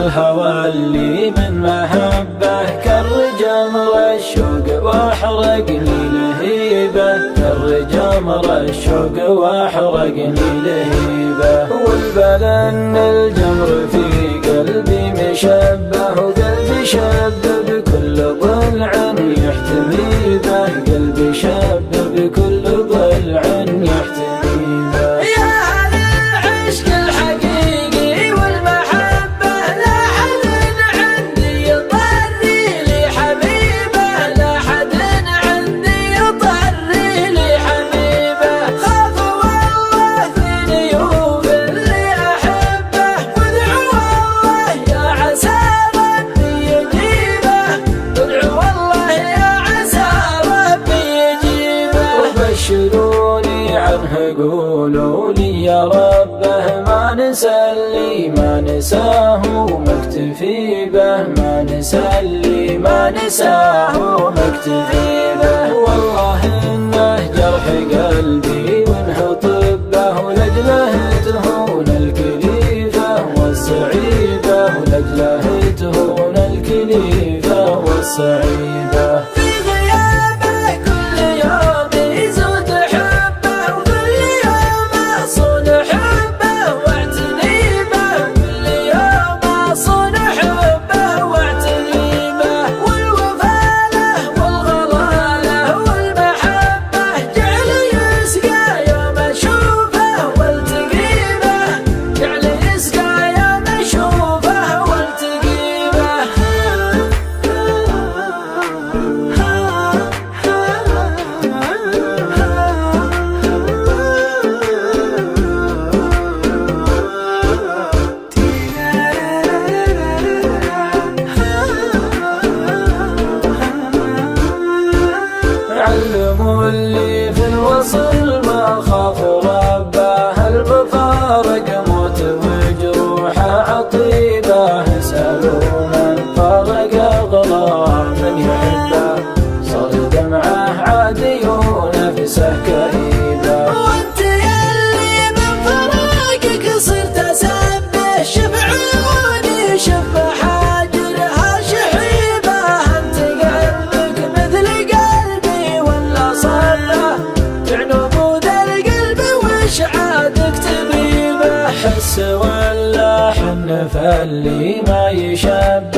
الهوى اللي من محبه كر جمر الشوق واحرقني لهيبه، كر جمر الشوق واحرقني لهيبه. والبلا ان الجمر في قلبي مشبه، وقلبي شب بكل ضلع يحتمي به، قلبي شب بكل ضلع يحتمي به. بشروني عنه قولوا لي يا ربه ما نسلي ما نساه مكتفي به، ما نسلي ما نساه مكتفي به. والله انه جرح قلبي وانه طبه، ولجله تهون الكليفه والسعيده، ولجله تهون الكليفه والسعيده. علموا اللي في الوصل ما خاف ربه، المفارق موت وجروحه عطيبه. اسألوا من فارق اغلى من يحبه، صار دمعه عادي ونفسه كئيبه. وانت يلي من فراقك صرت اسبه، شفعوني شف حاجرها شحيبه. انت قلبك مثل قلبي ولا صبه، بعنبود القلب وش عادك تبيبه. حس ولا حن فاللي ما يشبه،